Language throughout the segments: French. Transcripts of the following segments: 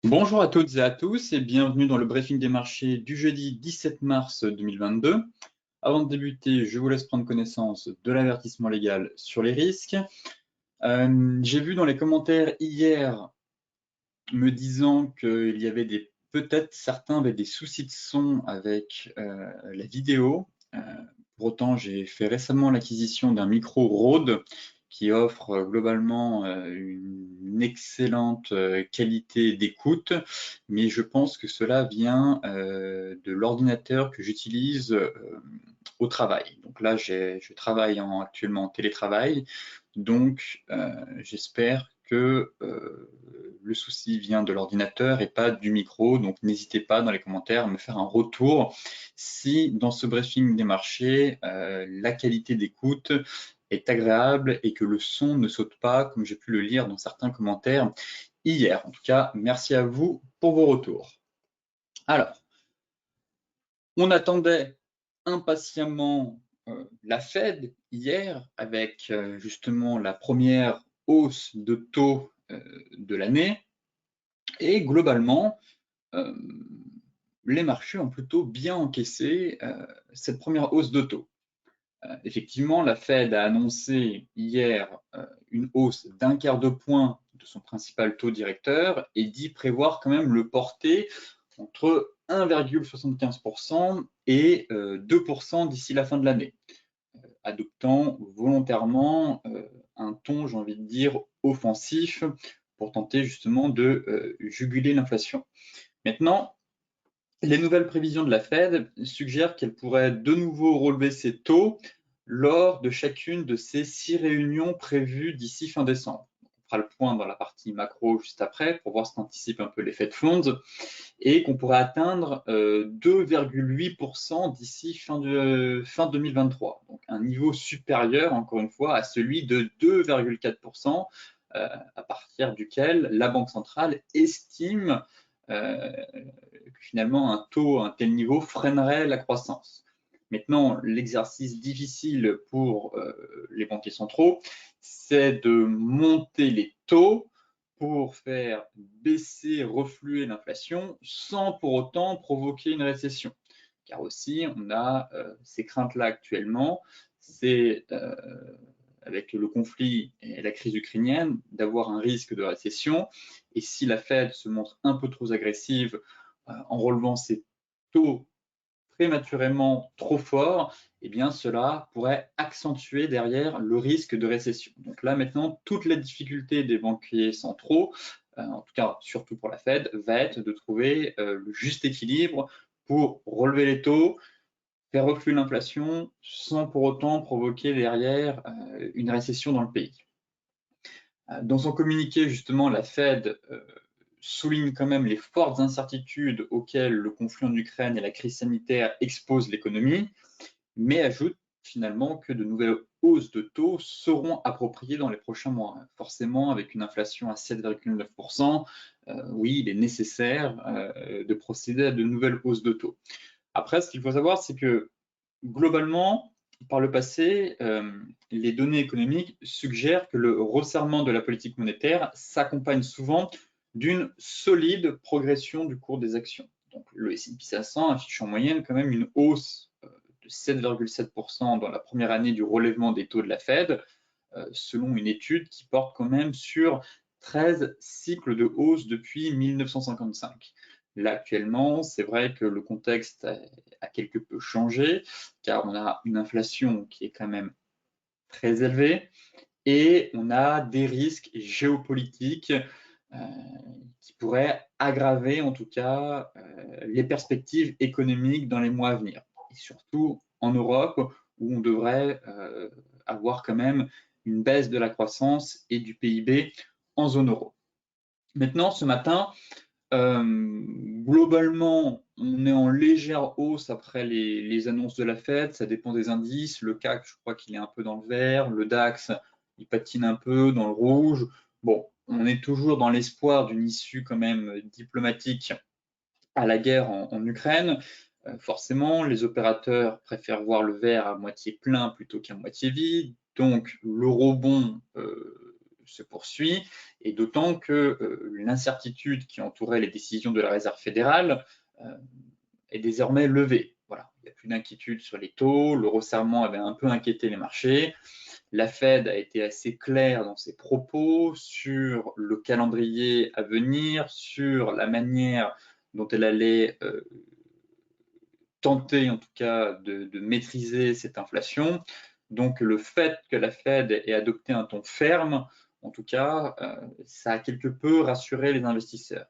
Bonjour à toutes et à tous et bienvenue dans le briefing des marchés du jeudi 17 mars 2022. Avant de débuter, je vous laisse prendre connaissance de l'avertissement légal sur les risques. J'ai vu dans les commentaires hier me disant qu'il y avait peut-être certains avaient des soucis de son avec la vidéo. Pour autant, j'ai fait récemment l'acquisition d'un micro Rode qui offre globalement une excellente qualité d'écoute, mais je pense que cela vient de l'ordinateur que j'utilise au travail. Donc là, je travaille actuellement en télétravail, donc j'espère que le souci vient de l'ordinateur et pas du micro. Donc n'hésitez pas dans les commentaires à me faire un retour si dans ce briefing des marchés, la qualité d'écoute est agréable et que le son ne saute pas, comme j'ai pu le lire dans certains commentaires hier. En tout cas, merci à vous pour vos retours. Alors, on attendait impatiemment la Fed hier avec justement la première hausse de taux de l'année et globalement, les marchés ont plutôt bien encaissé cette première hausse de taux. Effectivement, la Fed a annoncé hier une hausse d'1 quart de point de son principal taux directeur et dit prévoir quand même le porter entre 1,75% et 2% d'ici la fin de l'année, adoptant volontairement un ton, j'ai envie de dire, offensif pour tenter justement de juguler l'inflation. Maintenant, les nouvelles prévisions de la Fed suggèrent qu'elle pourrait de nouveau relever ses taux lors de chacune de ces 6 réunions prévues d'ici fin décembre. On fera le point dans la partie macro juste après pour voir si on anticipe un peu l'effet de fonds et qu'on pourrait atteindre 2,8% d'ici fin 2023. Donc un niveau supérieur, encore une fois, à celui de 2,4% à partir duquel la Banque centrale estime que finalement un tel niveau freinerait la croissance. Maintenant, l'exercice difficile pour les banquiers centraux, c'est de monter les taux pour faire baisser, refluer l'inflation sans pour autant provoquer une récession. Car aussi, on a ces craintes-là actuellement, c'est avec le conflit et la crise ukrainienne, d'avoir un risque de récession. Et si la Fed se montre un peu trop agressive en relevant ses taux prématurément trop forts, eh bien cela pourrait accentuer derrière le risque de récession. Donc là maintenant, toute la difficulté des banquiers centraux, en tout cas surtout pour la Fed, va être de trouver le juste équilibre pour relever les taux, faire refluer l'inflation sans pour autant provoquer derrière une récession dans le pays. Dans son communiqué, justement, la Fed souligne quand même les fortes incertitudes auxquelles le conflit en Ukraine et la crise sanitaire exposent l'économie, mais ajoute finalement que de nouvelles hausses de taux seront appropriées dans les prochains mois. Forcément, avec une inflation à 7,9%, oui, il est nécessaire de procéder à de nouvelles hausses de taux. Après, ce qu'il faut savoir, c'est que globalement, par le passé, les données économiques suggèrent que le resserrement de la politique monétaire s'accompagne souvent d'une solide progression du cours des actions. Donc, le S&P 500 affiche en moyenne quand même une hausse de 7,7% dans la première année du relèvement des taux de la Fed, selon une étude qui porte quand même sur 13 cycles de hausse depuis 1955. Là, actuellement, c'est vrai que le contexte a quelque peu changé, car on a une inflation qui est quand même très élevée et on a des risques géopolitiques qui pourraient aggraver, en tout cas, les perspectives économiques dans les mois à venir. Et surtout en Europe, où on devrait avoir quand même une baisse de la croissance et du PIB en zone euro. Maintenant, ce matin, globalement, on est en légère hausse après les annonces de la Fed, ça dépend des indices. Le CAC, je crois qu'il est un peu dans le vert, le DAX, il patine un peu dans le rouge. Bon, on est toujours dans l'espoir d'une issue quand même diplomatique à la guerre en Ukraine. Forcément, les opérateurs préfèrent voir le verre à moitié plein plutôt qu'à moitié vide. Donc, le rebond se poursuit, et d'autant que l'incertitude qui entourait les décisions de la Réserve fédérale est désormais levée. Voilà, il n'y a plus d'inquiétude sur les taux, le resserrement avait un peu inquiété les marchés. La Fed a été assez claire dans ses propos sur le calendrier à venir, sur la manière dont elle allait tenter en tout cas de maîtriser cette inflation. Donc le fait que la Fed ait adopté un ton ferme, en tout cas, ça a quelque peu rassuré les investisseurs.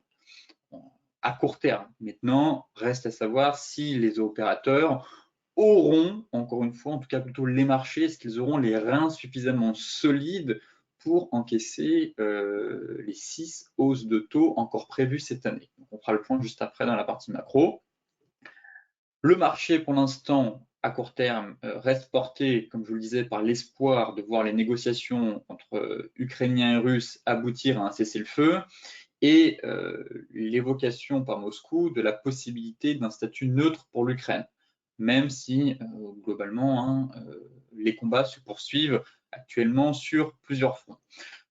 À court terme, maintenant, reste à savoir si les opérateurs auront, encore une fois, en tout cas plutôt les marchés, est-ce qu'ils auront les reins suffisamment solides pour encaisser les 6 hausses de taux encore prévues cette année. Donc, on fera le point juste après dans la partie macro. Le marché, pour l'instant, à court terme, reste porté, comme je vous le disais, par l'espoir de voir les négociations entre Ukrainiens et Russes aboutir à un cessez-le-feu et l'évocation par Moscou de la possibilité d'un statut neutre pour l'Ukraine, même si globalement les combats se poursuivent actuellement sur plusieurs fronts.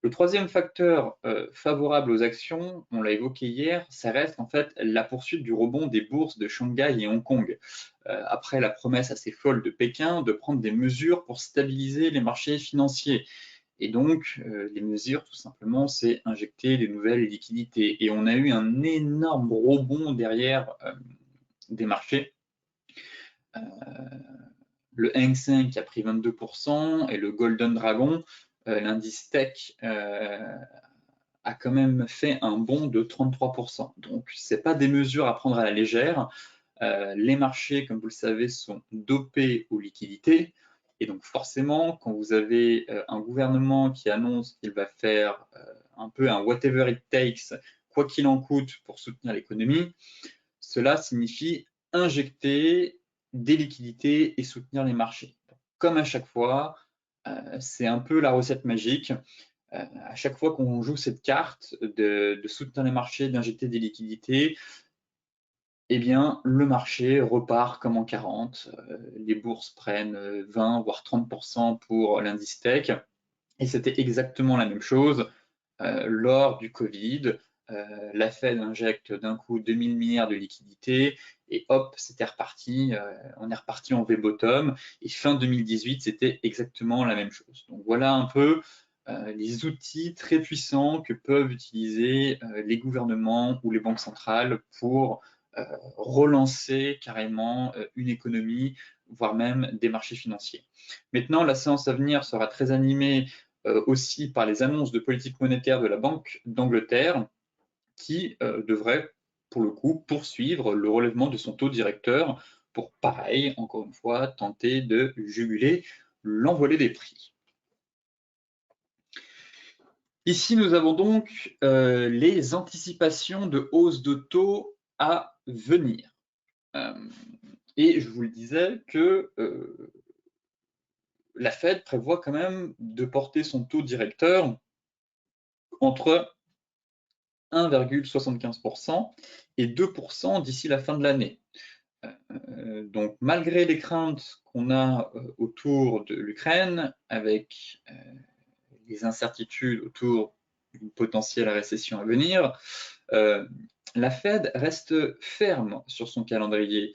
Le troisième facteur favorable aux actions, on l'a évoqué hier, ça reste en fait la poursuite du rebond des bourses de Shanghai et Hong Kong, après la promesse assez folle de Pékin de prendre des mesures pour stabiliser les marchés financiers. Et donc, les mesures, tout simplement, c'est injecter des nouvelles liquidités. Et on a eu un énorme rebond derrière des marchés. Le Hang Seng qui a pris 22% et le Golden Dragon, l'indice tech, a quand même fait un bond de 33%. Donc, ce n'est pas des mesures à prendre à la légère. Les marchés, comme vous le savez, sont dopés aux liquidités. Et donc forcément, quand vous avez un gouvernement qui annonce qu'il va faire un peu un whatever it takes, quoi qu'il en coûte pour soutenir l'économie, cela signifie injecter des liquidités et soutenir les marchés. Comme à chaque fois, c'est un peu la recette magique. À chaque fois qu'on joue cette carte de soutenir les marchés, d'injecter des liquidités, eh bien, le marché repart comme en 40. Les bourses prennent 20 voire 30% pour l'indice tech. Et c'était exactement la même chose lors du Covid. La Fed injecte d'un coup 2000 milliards de liquidités et hop, c'était reparti. On est reparti en V-bottom. Et fin 2018, c'était exactement la même chose. Donc voilà un peu les outils très puissants que peuvent utiliser les gouvernements ou les banques centrales pour relancer carrément une économie, voire même des marchés financiers. Maintenant, la séance à venir sera très animée aussi par les annonces de politique monétaire de la Banque d'Angleterre qui devrait, pour le coup, poursuivre le relèvement de son taux directeur pour, pareil, encore une fois, tenter de juguler l'envolée des prix. Ici, nous avons donc les anticipations de hausse de taux à venir. Et je vous le disais que la Fed prévoit quand même de porter son taux directeur entre 1,75% et 2% d'ici la fin de l'année. Donc malgré les craintes qu'on a autour de l'Ukraine, avec les incertitudes autour d'une potentielle récession à venir, la Fed reste ferme sur son calendrier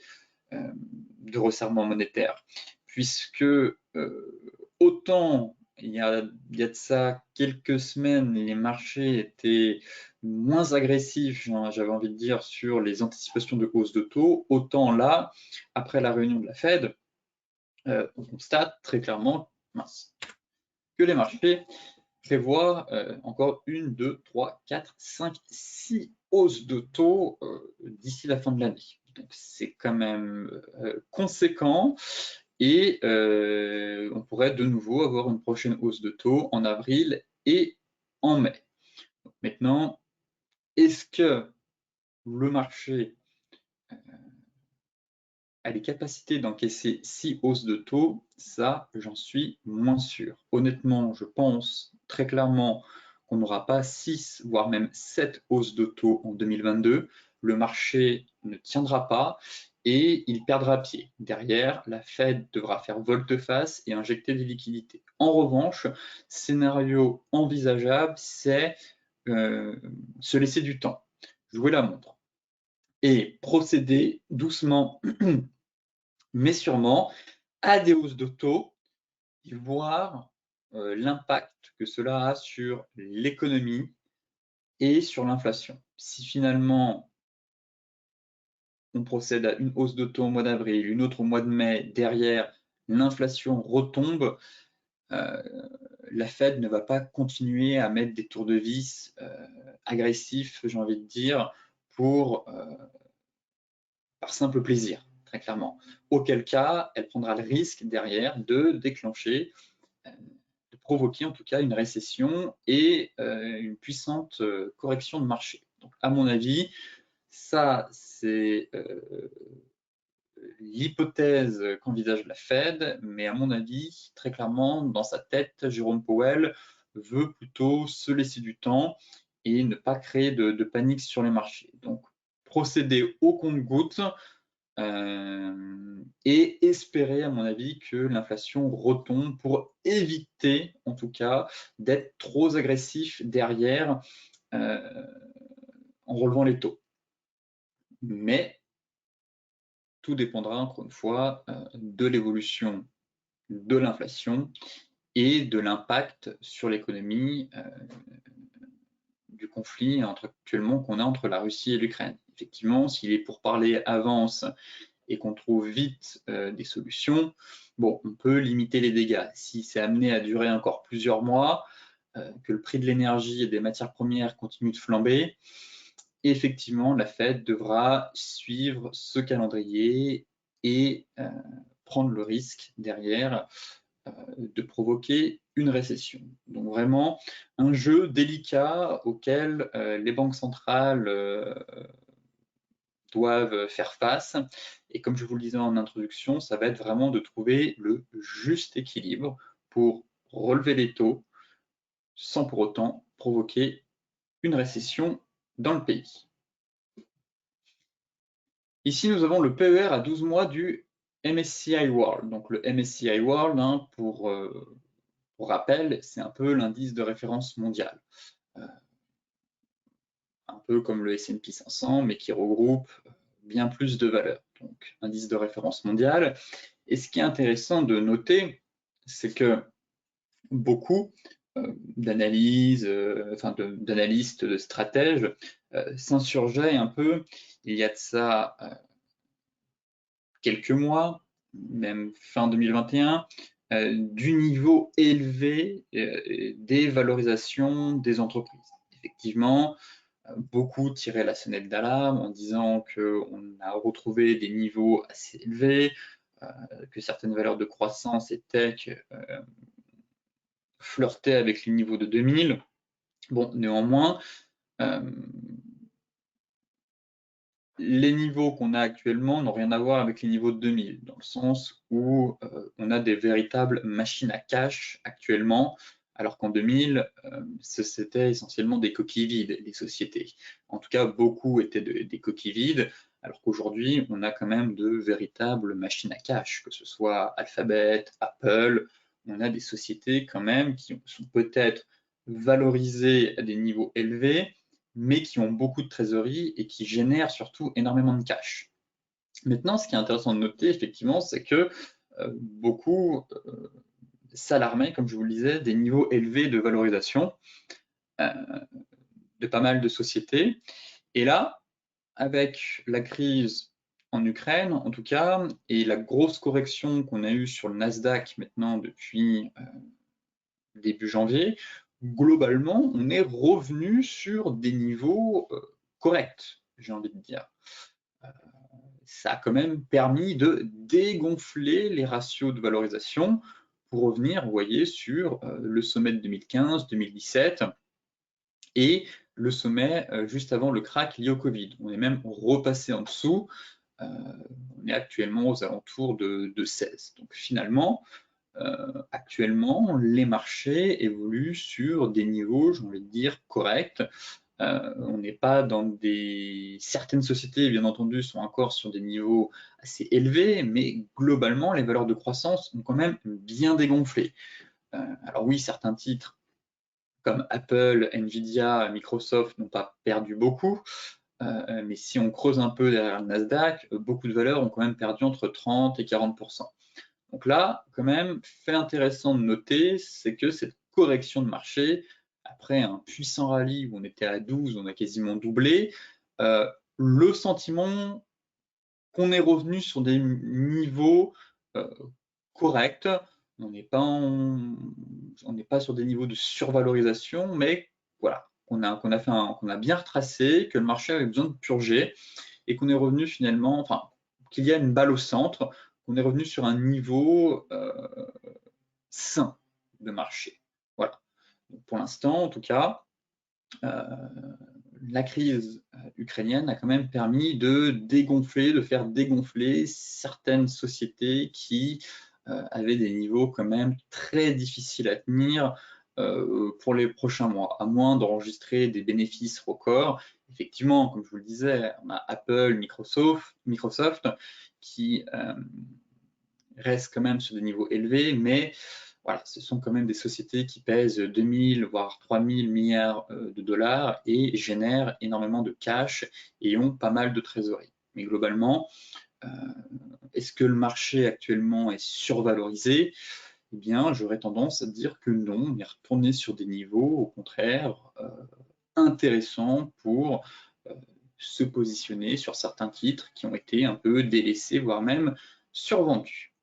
de resserrement monétaire, puisque autant il y a de ça quelques semaines, les marchés étaient moins agressifs, j'avais envie de dire, sur les anticipations de hausse de taux, autant là, après la réunion de la Fed, on constate très clairement que les marchés prévoient encore 1, 2, 3, 4, 5, 6 hausses de taux d'ici la fin de l'année. Donc c'est quand même conséquent et on pourrait de nouveau avoir une prochaine hausse de taux en avril et en mai. Donc maintenant, est-ce que le marché a les capacités d'encaisser 6 hausses de taux? Ça, j'en suis moins sûr. Honnêtement, je pense très clairement qu'on n'aura pas 6, voire même 7 hausses de taux en 2022. Le marché ne tiendra pas et il perdra pied. Derrière, la Fed devra faire volte-face et injecter des liquidités. En revanche, scénario envisageable, c'est se laisser du temps, jouer la montre et procéder doucement mais sûrement à des hausses de taux et voir l'impact que cela a sur l'économie et sur l'inflation. Si finalement on procède à une hausse de taux au mois d'avril, une autre au mois de mai, derrière l'inflation retombe, la Fed ne va pas continuer à mettre des tours de vis agressifs, j'ai envie de dire, par simple plaisir, très clairement. Auquel cas, elle prendra le risque derrière de déclencher, de provoquer en tout cas une récession et une puissante correction de marché. Donc, à mon avis, ça, c'est l'hypothèse qu'envisage la Fed, mais à mon avis, très clairement, dans sa tête, Jérôme Powell veut plutôt se laisser du temps et ne pas créer de panique sur les marchés. Donc, procéder au compte-gouttes et espérer, à mon avis, que l'inflation retombe pour éviter, en tout cas, d'être trop agressif derrière en relevant les taux. Mais tout dépendra, encore une fois, de l'évolution de l'inflation et de l'impact sur l'économie du conflit actuellement qu'on a entre la Russie et l'Ukraine. Effectivement, si les pourparlers avancent et qu'on trouve vite des solutions, bon, on peut limiter les dégâts. Si c'est amené à durer encore plusieurs mois, que le prix de l'énergie et des matières premières continue de flamber, effectivement, la Fed devra suivre ce calendrier et prendre le risque derrière de provoquer une récession. Donc vraiment un jeu délicat auquel les banques centrales doivent faire face. Et comme je vous le disais en introduction, ça va être vraiment de trouver le juste équilibre pour relever les taux sans pour autant provoquer une récession dans le pays. Ici, nous avons le PER à 12 mois du MSCI World. Donc le MSCI World, hein, pour rappel, c'est un peu l'indice de référence mondial. Un peu comme le S&P 500, mais qui regroupe bien plus de valeurs. Donc indice de référence mondial. Et ce qui est intéressant de noter, c'est que beaucoup d'analystes, de stratèges s'insurgeaient un peu, il y a de ça quelques mois, même fin 2021, du niveau élevé des valorisations des entreprises. Effectivement, beaucoup tiraient la sonnette d'alarme en disant qu'on a retrouvé des niveaux assez élevés, que certaines valeurs de croissance et tech flirtaient avec les niveaux de 2000. Bon, néanmoins, les niveaux qu'on a actuellement n'ont rien à voir avec les niveaux de 2000, dans le sens où on a des véritables machines à cash actuellement, alors qu'en 2000, c'était essentiellement des coquilles vides, les sociétés. En tout cas, beaucoup étaient des coquilles vides, alors qu'aujourd'hui, on a quand même de véritables machines à cash, que ce soit Alphabet, Apple, on a des sociétés quand même qui sont peut-être valorisées à des niveaux élevés, mais qui ont beaucoup de trésorerie et qui génèrent surtout énormément de cash. Maintenant, ce qui est intéressant de noter, effectivement, c'est que beaucoup s'alarmaient, comme je vous le disais, des niveaux élevés de valorisation de pas mal de sociétés. Et là, avec la crise en Ukraine, en tout cas, et la grosse correction qu'on a eue sur le Nasdaq maintenant depuis début janvier, globalement, on est revenu sur des niveaux corrects, j'ai envie de dire. Ça a quand même permis de dégonfler les ratios de valorisation pour revenir, vous voyez, sur le sommet de 2015-2017 et le sommet juste avant le crack lié au Covid. On est même repassé en dessous. On est actuellement aux alentours de 16. Donc finalement, actuellement, les marchés évoluent sur des niveaux, j'ai envie de dire, corrects, On n'est pas dans des... Certaines sociétés, bien entendu, sont encore sur des niveaux assez élevés, mais globalement, les valeurs de croissance ont quand même bien dégonflé. Alors oui, certains titres comme Apple, Nvidia, Microsoft n'ont pas perdu beaucoup, mais si on creuse un peu derrière le Nasdaq, beaucoup de valeurs ont quand même perdu entre 30 et 40%. Donc là, quand même, fait intéressant de noter, c'est que cette correction de marché, après un puissant rallye où on était à 12, on a quasiment doublé, le sentiment qu'on est revenu sur des niveaux corrects, on n'est pas sur des niveaux de survalorisation, mais voilà, qu'on a bien retracé, que le marché avait besoin de purger et qu'on est revenu finalement, enfin, qu'il y a une balle au centre, qu'on est revenu sur un niveau sain de marché. Voilà. Donc pour l'instant, en tout cas, la crise ukrainienne a quand même permis de dégonfler, de faire dégonfler certaines sociétés qui avaient des niveaux quand même très difficiles à tenir pour les prochains mois, à moins d'enregistrer des bénéfices records. Effectivement, comme je vous le disais, on a Apple, Microsoft qui restent quand même sur des niveaux élevés, mais voilà, ce sont quand même des sociétés qui pèsent 2000 voire 3000 milliards de dollars et génèrent énormément de cash et ont pas mal de trésorerie. Mais globalement, est-ce que le marché actuellement est survalorisé? Eh bien, j'aurais tendance à dire que non, on est retourné sur des niveaux, au contraire, intéressants pour se positionner sur certains titres qui ont été un peu délaissés, voire même survendus.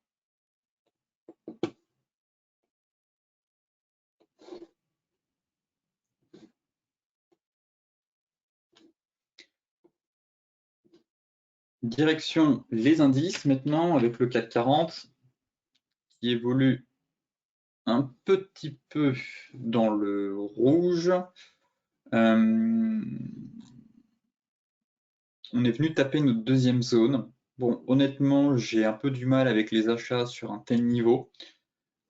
Direction les indices maintenant avec le CAC 40 qui évolue un petit peu dans le rouge. On est venu taper notre deuxième zone. Bon, honnêtement, j'ai un peu du mal avec les achats sur un tel niveau.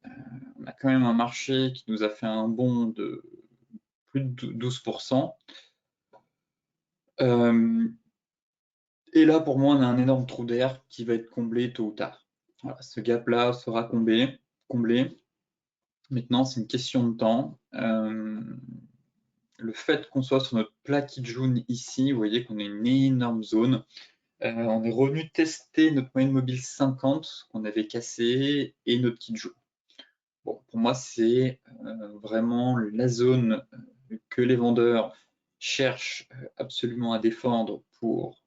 On a quand même un marché qui nous a fait un bond de plus de 12%. Et là, pour moi, on a un énorme trou d'air qui va être comblé tôt ou tard. Voilà, ce gap-là sera comblé. Maintenant, c'est une question de temps. Le fait qu'on soit sur notre plaque Kijun ici, vous voyez qu'on a une énorme zone. On est revenu tester notre moyenne mobile 50 qu'on avait cassé et notre Kijun. Bon, pour moi, c'est vraiment la zone que les vendeurs cherchent absolument à défendre pour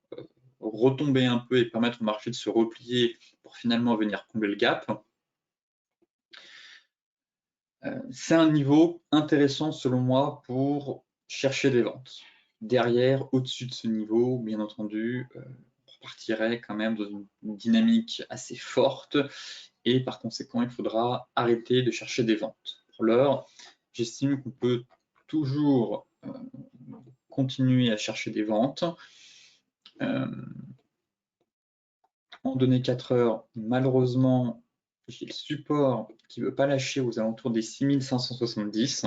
retomber un peu et permettre au marché de se replier pour finalement venir combler le gap. C'est un niveau intéressant selon moi pour chercher des ventes. Derrière, au-dessus de ce niveau, bien entendu, on repartirait quand même dans une dynamique assez forte et par conséquent, il faudra arrêter de chercher des ventes. Pour l'heure, j'estime qu'on peut toujours continuer à chercher des ventes. En données 4 heures, malheureusement, j'ai le support qui ne veut pas lâcher aux alentours des 6570.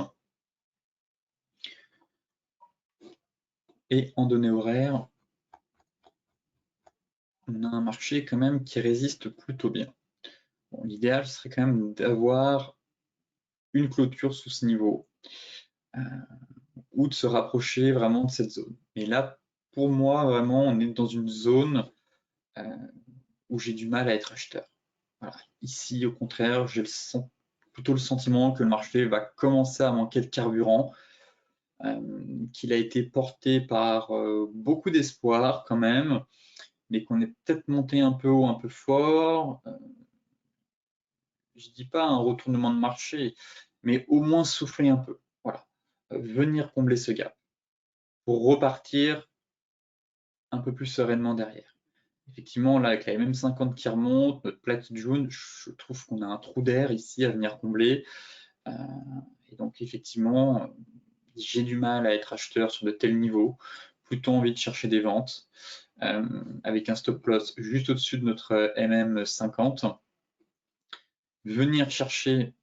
Et en données horaires, on a un marché quand même qui résiste plutôt bien. Bon, l'idéal serait quand même d'avoir une clôture sous ce niveau ou de se rapprocher vraiment de cette zone. Et là, pour moi, vraiment, on est dans une zone où j'ai du mal à être acheteur. Voilà. Ici, au contraire, j'ai plutôt le sentiment que le marché va commencer à manquer de carburant, qu'il a été porté par beaucoup d'espoir quand même, mais qu'on est peut-être monté un peu haut, un peu fort. Je ne dis pas un retournement de marché, mais au moins souffler un peu. Voilà. Venir combler ce gap pour repartir un peu plus sereinement derrière. Effectivement, là, avec la MM50 qui remonte, notre plaque jaune, je trouve qu'on a un trou d'air ici à venir combler. Et donc, effectivement, j'ai du mal à être acheteur sur de tels niveaux. Plutôt envie de chercher des ventes avec un stop loss juste au-dessus de notre MM50. Venir chercher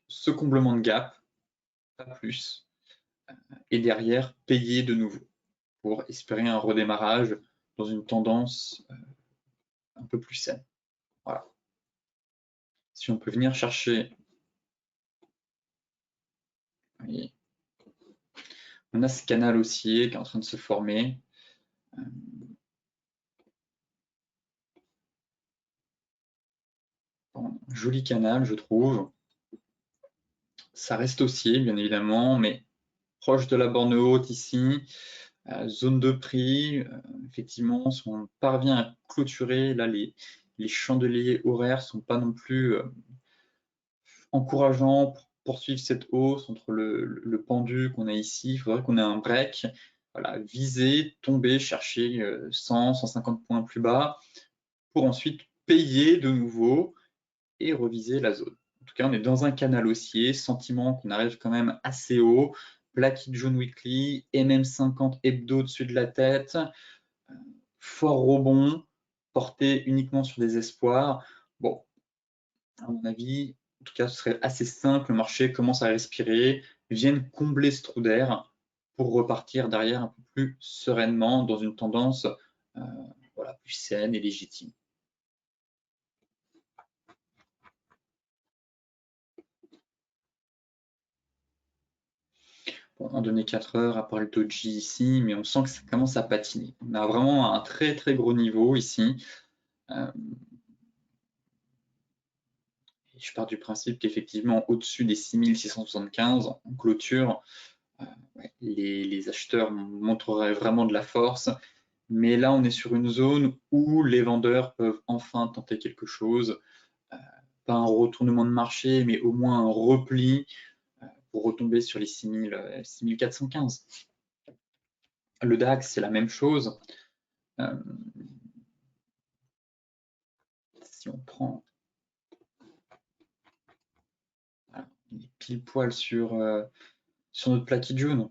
ce comblement de gap, pas plus. et derrière payer de nouveau pour espérer un redémarrage dans une tendance un peu plus saine. Voilà. Si on peut venir chercher, vous voyez, on a ce canal haussier qui est en train de se former. Bon, joli canal, je trouve. Ça reste haussier, bien évidemment, mais proche de la borne haute ici. Zone de prix, effectivement, si on parvient à clôturer, là, les chandeliers horaires sont pas non plus encourageants pour poursuivre cette hausse entre le pendu qu'on a ici. Il faudrait qu'on ait un break. Voilà, viser, tomber, chercher 100, 150 points plus bas pour ensuite payer de nouveau et reviser la zone. En tout cas, on est dans un canal haussier, sentiment qu'on arrive quand même assez haut. Plaquette jaune weekly, MM50 hebdo au-dessus de la tête, fort rebond, porté uniquement sur des espoirs. Bon, à mon avis, en tout cas, ce serait assez simple, le marché commence à respirer, vienne combler ce trou d'air pour repartir derrière un peu plus sereinement dans une tendance voilà, plus saine et légitime. Bon, en données 4 heures, à part le doji ici, mais on sent que ça commence à patiner. On a vraiment un très très gros niveau ici. Je pars du principe qu'effectivement, au-dessus des 6675 en clôture, ouais, les acheteurs montreraient vraiment de la force. Mais là, on est sur une zone où les vendeurs peuvent enfin tenter quelque chose. Pas un retournement de marché, mais au moins un repli pour retomber sur les 6415. Le DAX, c'est la même chose. Si on prend voilà, pile poil sur notre plaquette jaune,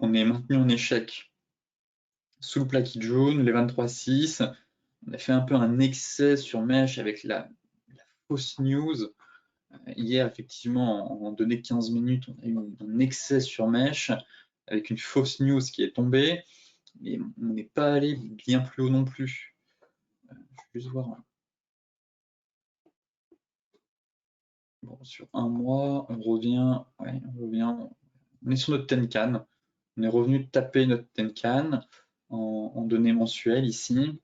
on est maintenu en échec sous le plaquette jaune, les 23,6. On a fait un peu un excès sur mèche avec la fausse news. Hier, effectivement, en données 15 minutes, on a eu un excès sur mèche avec une fausse news qui est tombée, mais on n'est pas allé bien plus haut non plus. Je vais juste voir. Bon, sur un mois, on revient, on est sur notre Tenkan. On est revenu taper notre Tenkan en données mensuelles ici.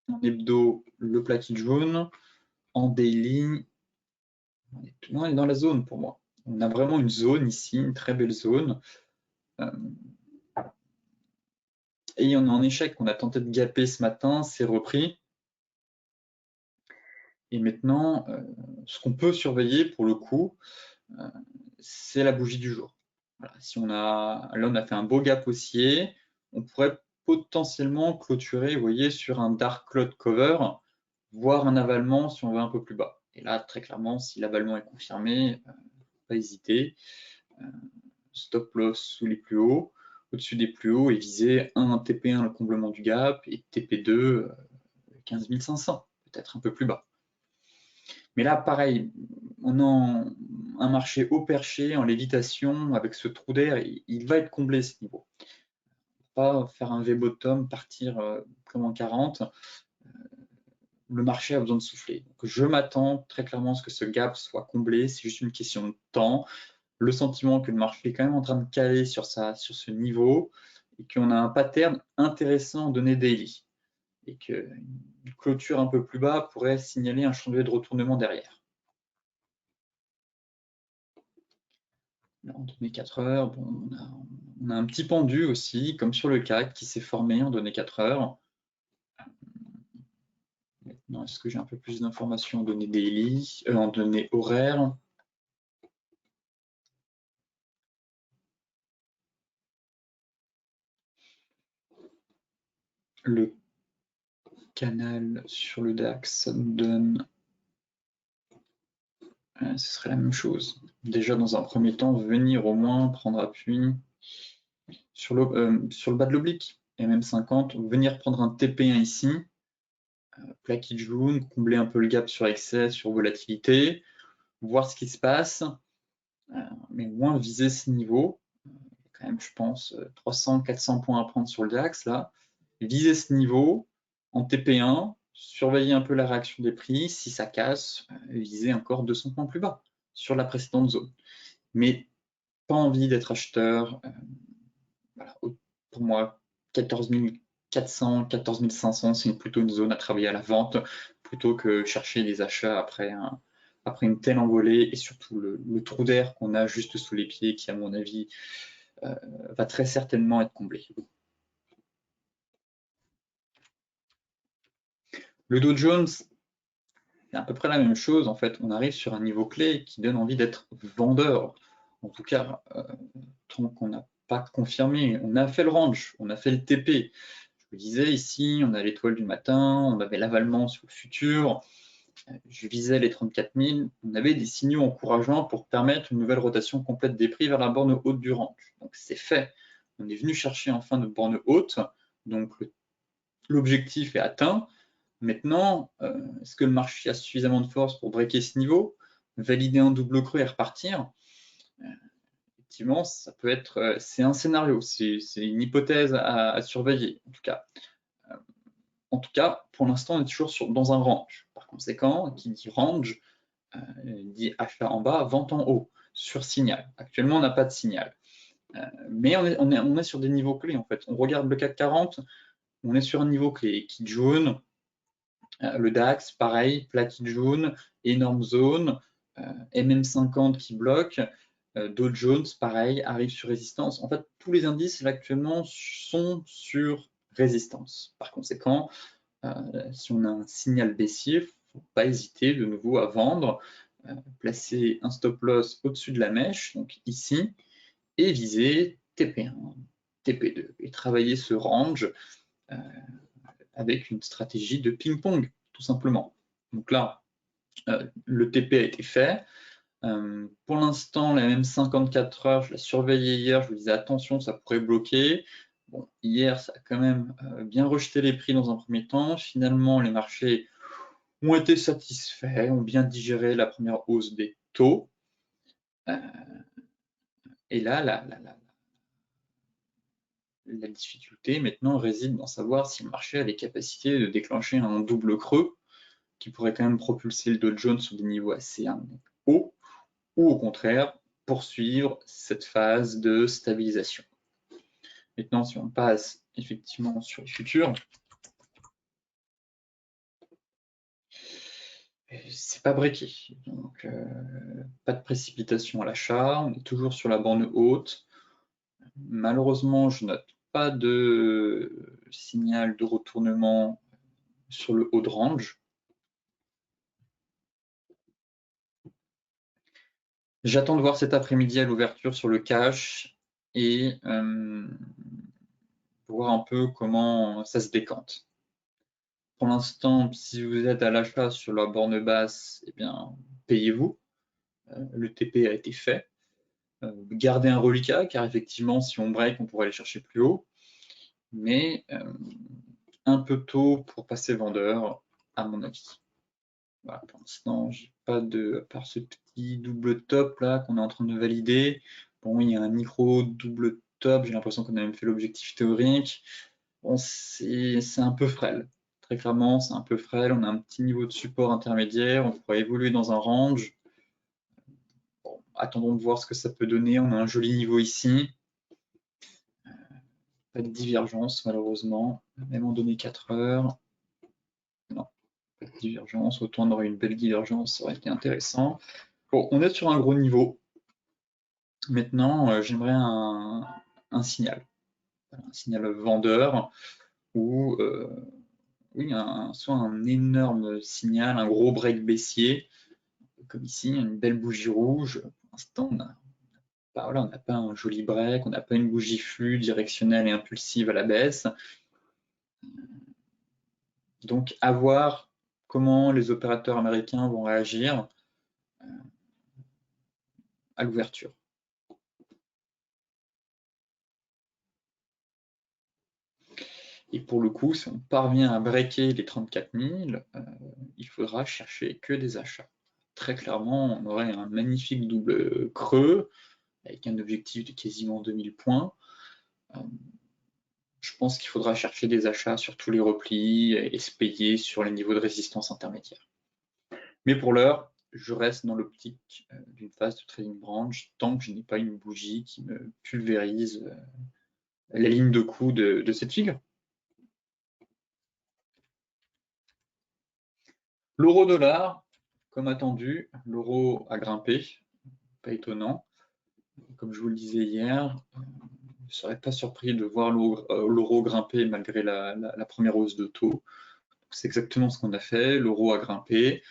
En hebdo, le plaquette jaune. En daily, on est dans la zone pour moi. On a vraiment une zone ici, une très belle zone. Et on est en échec. On a tenté de gaper ce matin, c'est repris. Et maintenant, ce qu'on peut surveiller pour le coup, c'est la bougie du jour. Voilà, si là, on a fait un beau gap haussier, on pourrait potentiellement clôturer, vous voyez, sur un dark cloud cover, voire un avalement si on va un peu plus bas. Et là, très clairement, si l'avalement est confirmé, pas hésiter. Stop loss sous les plus hauts, au-dessus des plus hauts et viser un TP1 le comblement du gap et TP2 15 500, peut-être un peu plus bas. Mais là, pareil, on a un marché haut perché en lévitation avec ce trou d'air, il va être comblé ce niveau. Pas faire un V-bottom, partir comme en 40. Le marché a besoin de souffler. Donc, je m'attends très clairement à ce que ce gap soit comblé. C'est juste une question de temps. Le sentiment que le marché est quand même en train de caler sur ce niveau et qu'on a un pattern intéressant en données daily. Et qu'une clôture un peu plus bas pourrait signaler un chandelier de retournement derrière. Là, en données 4 heures, bon, on a un petit pendu aussi, comme sur le CAC, qui s'est formé en données 4 heures. Maintenant, est-ce que j'ai un peu plus d'informations en données daily, en données horaires? Le canal sur le DAX donne, ce serait la même chose. Déjà, dans un premier temps, venir au moins prendre appui sur le bas de l'oblique, MM50, venir prendre un TP1 ici, plaquette jaune, combler un peu le gap sur excès, sur volatilité, voir ce qui se passe, mais au moins viser ce niveau. quand même, je pense, 300-400 points à prendre sur le DAX, là. Viser ce niveau en TP1, surveiller un peu la réaction des prix. Si ça casse, viser encore 200 points plus bas sur la précédente zone. Mais pas envie d'être acheteur. Voilà. Pour moi, 14 400, 14 500, c'est plutôt une zone à travailler à la vente, plutôt que chercher des achats après une telle envolée, et surtout le trou d'air qu'on a juste sous les pieds, qui à mon avis va très certainement être comblé. Le Dow Jones, c'est à peu près la même chose. En fait, on arrive sur un niveau clé qui donne envie d'être vendeur. En tout cas, tant qu'on n'a pas confirmé, on a fait le range, on a fait le TP. Je vous disais ici, on a l'étoile du matin, on avait l'avalement sur le futur. Je visais les 34 000. On avait des signaux encourageants pour permettre une nouvelle rotation complète des prix vers la borne haute du range. Donc c'est fait. On est venu chercher enfin notre borne haute. Donc l'objectif est atteint. Maintenant, est-ce que le marché a suffisamment de force pour breaker ce niveau, valider un double creux et repartir? Effectivement, ça peut être, c'est un scénario, c'est une hypothèse à surveiller, en tout cas. Pour l'instant, on est toujours dans un range. Par conséquent, qui dit range, dit achat en bas, vente en haut, sur signal. Actuellement, on n'a pas de signal. Mais on est sur des niveaux clés, en fait. On regarde le CAC 40, on est sur un niveau clé. Kit jaune, le DAX, pareil, plaquette jaune, énorme zone, MM50 qui bloque, Dow Jones, pareil, arrive sur résistance. En fait, tous les indices là actuellement sont sur résistance. Par conséquent, si on a un signal baissier, il ne faut pas hésiter de nouveau à vendre, placer un stop loss au-dessus de la mèche, donc ici, et viser TP1, TP2, et travailler ce range avec une stratégie de ping-pong, tout simplement. Donc là, le TP a été fait. Pour l'instant, la même 54 heures, je l'ai surveillé hier, je vous disais attention, ça pourrait bloquer. Bon, hier, ça a quand même bien rejeté les prix dans un premier temps. Finalement, les marchés ont été satisfaits, ont bien digéré la première hausse des taux. Et là, la difficulté maintenant réside dans savoir si le marché a les capacités de déclencher un double creux qui pourrait quand même propulser le Dow Jones sur des niveaux assez hauts, ou au contraire poursuivre cette phase de stabilisation. Maintenant, si on passe effectivement sur les futurs, c'est pas breaké, donc pas de précipitation à l'achat, on est toujours sur la borne haute. Malheureusement, je note pas de signal de retournement sur le haut de range. J'attends de voir cet après-midi à l'ouverture sur le cash et voir un peu comment ça se décante. Pour l'instant, si vous êtes à l'achat sur la borne basse, eh bien, payez-vous. Le TP a été fait. Gardez un reliquat, car effectivement, si on break, on pourrait aller chercher plus haut. Mais un peu tôt pour passer vendeur, à mon avis. Voilà, pour l'instant, j'ai pas de, à part ce petit double top là qu'on est en train de valider. Bon, il y a un micro double top, j'ai l'impression qu'on a même fait l'objectif théorique. Bon, c'est un peu frêle. Très clairement, c'est un peu frêle. On a un petit niveau de support intermédiaire, on pourrait évoluer dans un range. Bon, attendons de voir ce que ça peut donner. On a un joli niveau ici. Pas de divergence, malheureusement. Même en données 4 heures. Non, pas de divergence. Autant on aurait une belle divergence, ça aurait été intéressant. Bon, on est sur un gros niveau. Maintenant, j'aimerais un signal. Un signal vendeur ou oui, soit un énorme signal, un gros break baissier, comme ici, une belle bougie rouge. Pour l'instant, on n'a pas un joli break, on n'a pas une bougie flux directionnelle et impulsive à la baisse. Donc, à voir comment les opérateurs américains vont réagir à l'ouverture. Et pour le coup, si on parvient à breaker les 34 000, il faudra chercher que des achats. Très clairement, on aurait un magnifique double creux, avec un objectif de quasiment 2000 points. Je pense qu'il faudra chercher des achats sur tous les replis et se payer sur les niveaux de résistance intermédiaires. Mais pour l'heure, je reste dans l'optique d'une phase de trading range tant que je n'ai pas une bougie qui me pulvérise la ligne de coup de cette figure. L'euro-dollar, comme attendu, l'euro a grimpé, pas étonnant. Comme je vous le disais hier, je ne serais pas surpris de voir l'euro grimper malgré la première hausse de taux. C'est exactement ce qu'on a fait, l'euro a grimpé.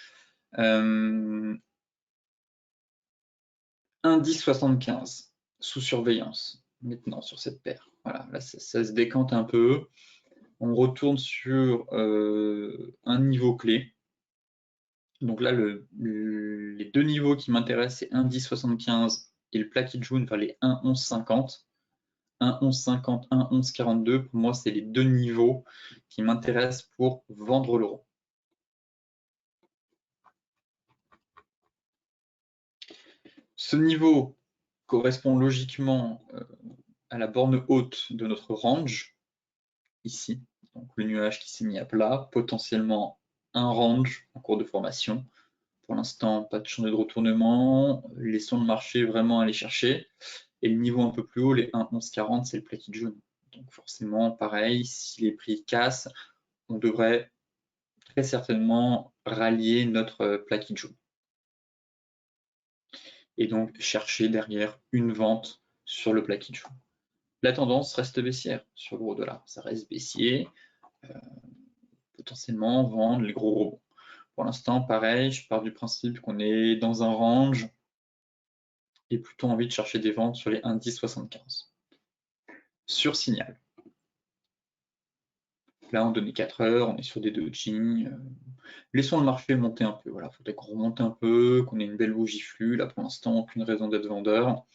1,1075 sous surveillance maintenant sur cette paire. Voilà, là ça se décante un peu. On retourne sur un niveau clé. Donc là, les deux niveaux qui m'intéressent, c'est 1,1075 et le plaqué de jaune vers les 1,1150. 1,1150, 1,1142, pour moi, c'est les deux niveaux qui m'intéressent pour vendre l'euro. Ce niveau correspond logiquement à la borne haute de notre range, ici. Donc le nuage qui s'est mis à plat, potentiellement un range en cours de formation. Pour l'instant, pas de chantier de retournement. Laissons le marché vraiment aller chercher. Et le niveau un peu plus haut, les 1,1140, c'est le plaqué jaune. Donc forcément, pareil, si les prix cassent, on devrait très certainement rallier notre plaqué jaune. Et donc chercher derrière une vente sur le plaqué jaune. La tendance reste baissière sur l'euro-dollar. Ça reste baissier. Potentiellement vendre les gros rebonds. Pour l'instant, pareil, je pars du principe qu'on est dans un range et plutôt envie de chercher des ventes sur les 1,1075. Sur signal. Là, on donnait 4 heures, on est sur des doji. Laissons le marché monter un peu. Voilà, il faudrait qu'on remonte un peu, qu'on ait une belle bougie flux. Là, pour l'instant, aucune raison d'être vendeur.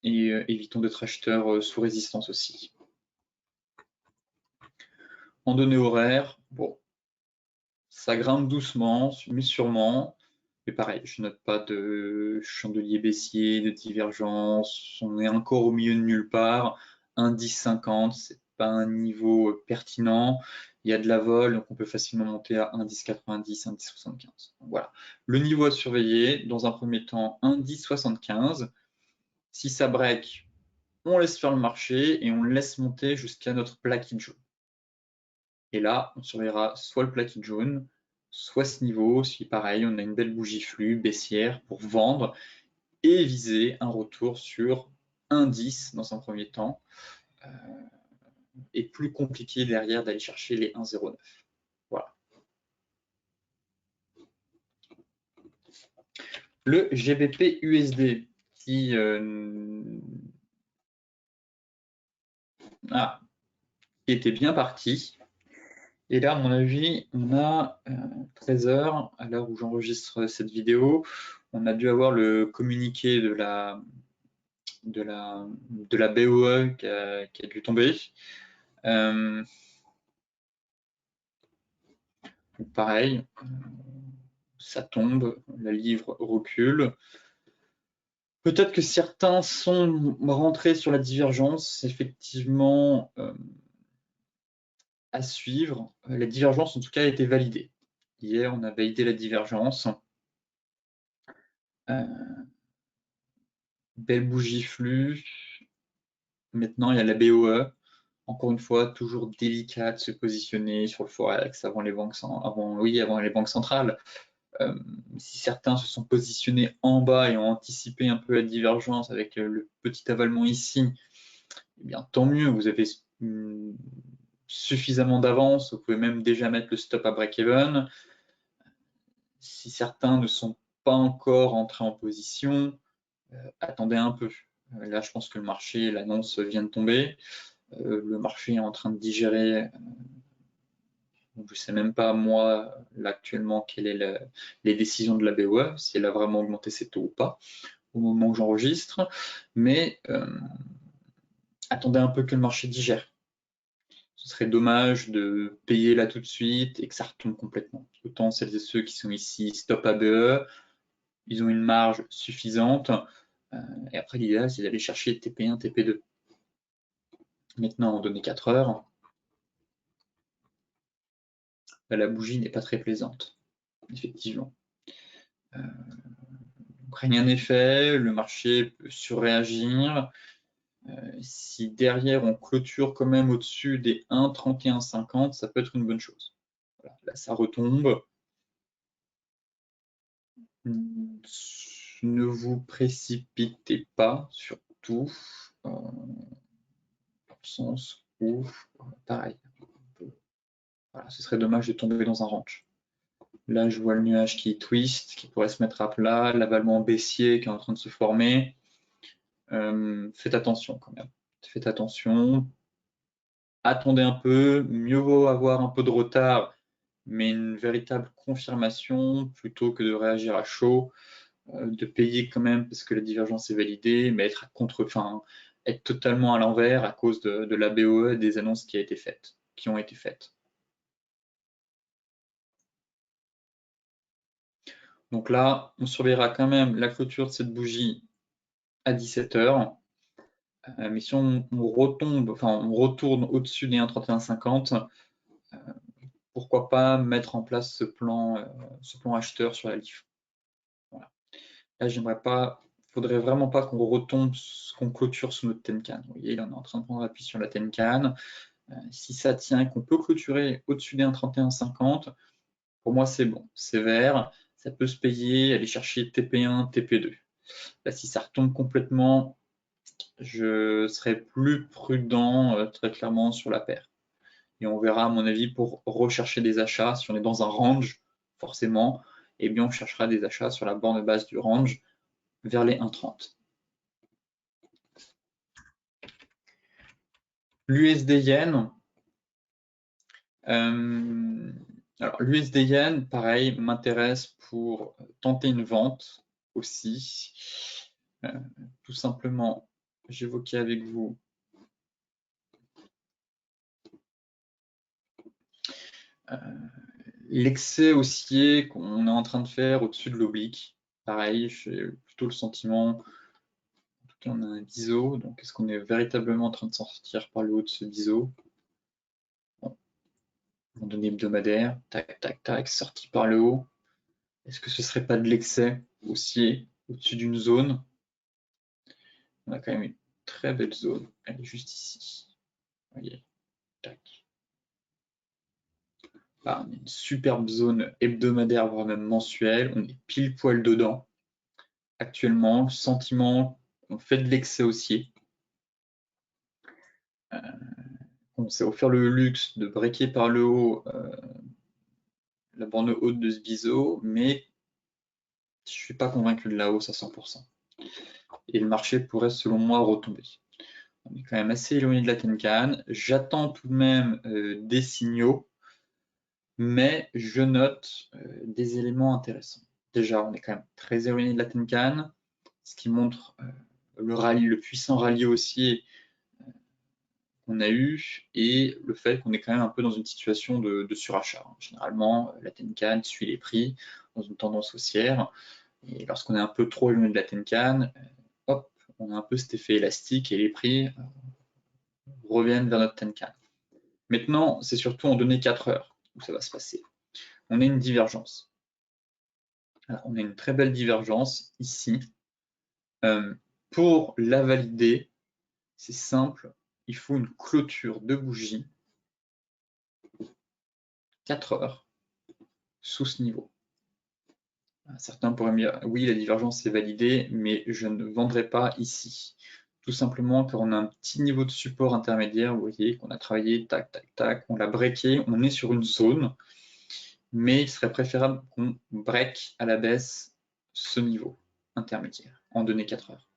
Et évitons d'être acheteur sous résistance aussi. En données horaires, bon, ça grimpe doucement, mais sûrement. Mais pareil, je note pas de chandelier baissier, de divergence. On est encore au milieu de nulle part. 1,1050, c'est pas un niveau pertinent. Il y a de la vol, donc on peut facilement monter à 1,1090, 1,1075. Voilà. Le niveau à surveiller, dans un premier temps, 1,1075. Si ça break, on laisse faire le marché et on laisse monter jusqu'à notre plaqué jaune. Et là, on surveillera soit le plaqué jaune, soit ce niveau, si pareil, on a une belle bougie flux baissière pour vendre et viser un retour sur 1,10 dans un premier temps. Et plus compliqué derrière d'aller chercher les 1,09. Voilà. Le GBP USD qui était bien parti. Et là, à mon avis, on a 13 heures, à l'heure où j'enregistre cette vidéo, on a dû avoir le communiqué de la BOE qui a dû tomber. Pareil, ça tombe, la livre recule. Peut-être que certains sont rentrés sur la divergence, effectivement, à suivre. La divergence, en tout cas, a été validée. Hier, on a validé la divergence. Belle bougie flux. Maintenant, il y a la BOE. Encore une fois, toujours délicat de se positionner sur le Forex avant les banques centrales. Si certains se sont positionnés en bas et ont anticipé un peu la divergence avec le petit avalement ici, eh bien tant mieux, vous avez suffisamment d'avance, vous pouvez même déjà mettre le stop à break-even. Si certains ne sont pas encore entrés en position, attendez un peu. Là, je pense que le marché, l'annonce vient de tomber. Le marché est en train de digérer. Je ne sais même pas, moi, là, actuellement, quelles sont les décisions de la BOE, si elle a vraiment augmenté ses taux ou pas, au moment où j'enregistre. Mais attendez un peu que le marché digère. Ce serait dommage de payer là tout de suite et que ça retombe complètement. Autant celles et ceux qui sont ici, stop ABE, ils ont une marge suffisante. Et après, l'idéal, c'est d'aller chercher TP1, TP2. Maintenant, en données 4 heures, la bougie n'est pas très plaisante, effectivement. Rien n'est fait, le marché peut surréagir. Si derrière on clôture quand même au-dessus des 1,3150, ça peut être une bonne chose. Voilà, là, ça retombe. Ne vous précipitez pas, surtout, dans le sens où, pareil, voilà, ce serait dommage de tomber dans un range. Là, je vois le nuage qui twist, qui pourrait se mettre à plat, l'avalement baissier qui est en train de se former. Faites attention quand même. Faites attention. Attendez un peu. Mieux vaut avoir un peu de retard, mais une véritable confirmation plutôt que de réagir à chaud, de payer quand même parce que la divergence est validée, mais être être totalement à l'envers à cause de la BOE et des annonces qui ont été faites. Donc là, on surveillera quand même la clôture de cette bougie à 17 heures. Mais si on retombe, enfin on retourne au-dessus des 1,3150, pourquoi pas mettre en place ce plan acheteur sur la LIF. Voilà. Là, faudrait vraiment pas qu'on retombe, qu'on clôture sous notre Tenkan. Vous voyez, là, on est en train de prendre appui sur la Tenkan. Si ça tient, qu'on peut clôturer au-dessus des 1,3150, pour moi, c'est bon. C'est vert, ça peut se payer, aller chercher TP1, TP2. Là, si ça retombe complètement, je serai plus prudent très clairement sur la paire. Et on verra, à mon avis, pour rechercher des achats, si on est dans un range, forcément, eh bien, on cherchera des achats sur la borne basse du range vers les 1,30. L'USD Yen. Alors, l'USD Yen, pareil, m'intéresse pour tenter une vente aussi. Tout simplement, j'évoquais avec vous l'excès haussier qu'on est en train de faire au-dessus de l'oblique. Pareil, j'ai plutôt le sentiment, en tout cas on a un biseau, donc est-ce qu'on est véritablement en train de sortir par le haut de ce biseau? Bon. Données hebdomadaires, tac, tac, tac, sorti par le haut. Est-ce que ce serait pas de l'excès haussier au-dessus d'une zone? On a quand même une très belle zone, elle est juste ici. Vous voyez, tac. Là, on a une superbe zone hebdomadaire, voire même mensuelle. On est pile poil dedans. Actuellement, le sentiment qu'on fait de l'excès haussier. On s'est offert le luxe de breaker par le haut la borne haute de ce biseau, mais je ne suis pas convaincu de la hausse à 100%. Et le marché pourrait, selon moi, retomber. On est quand même assez éloigné de la Tenkan. J'attends tout de même des signaux, mais je note des éléments intéressants. Déjà, on est quand même très éloigné de la Tenkan, ce qui montre le puissant rallye haussier qu'on a eu et le fait qu'on est quand même un peu dans une situation de surachat. Généralement, la Tenkan suit les prix dans une tendance haussière. Et lorsqu'on est un peu trop éloigné de la Tenkan, hop, on a un peu cet effet élastique et les prix reviennent vers notre Tenkan. Maintenant, c'est surtout en données 4 heures où ça va se passer. On a une divergence. Alors, on a une très belle divergence ici. Pour la valider, c'est simple, il faut une clôture de bougie 4 heures sous ce niveau. Certains pourraient me dire, oui, la divergence est validée, mais je ne vendrai pas ici. Tout simplement car on a un petit niveau de support intermédiaire, vous voyez, qu'on a travaillé, tac, tac, tac, on l'a breaké, on est sur une zone, mais il serait préférable qu'on break à la baisse ce niveau intermédiaire en données 4 heures,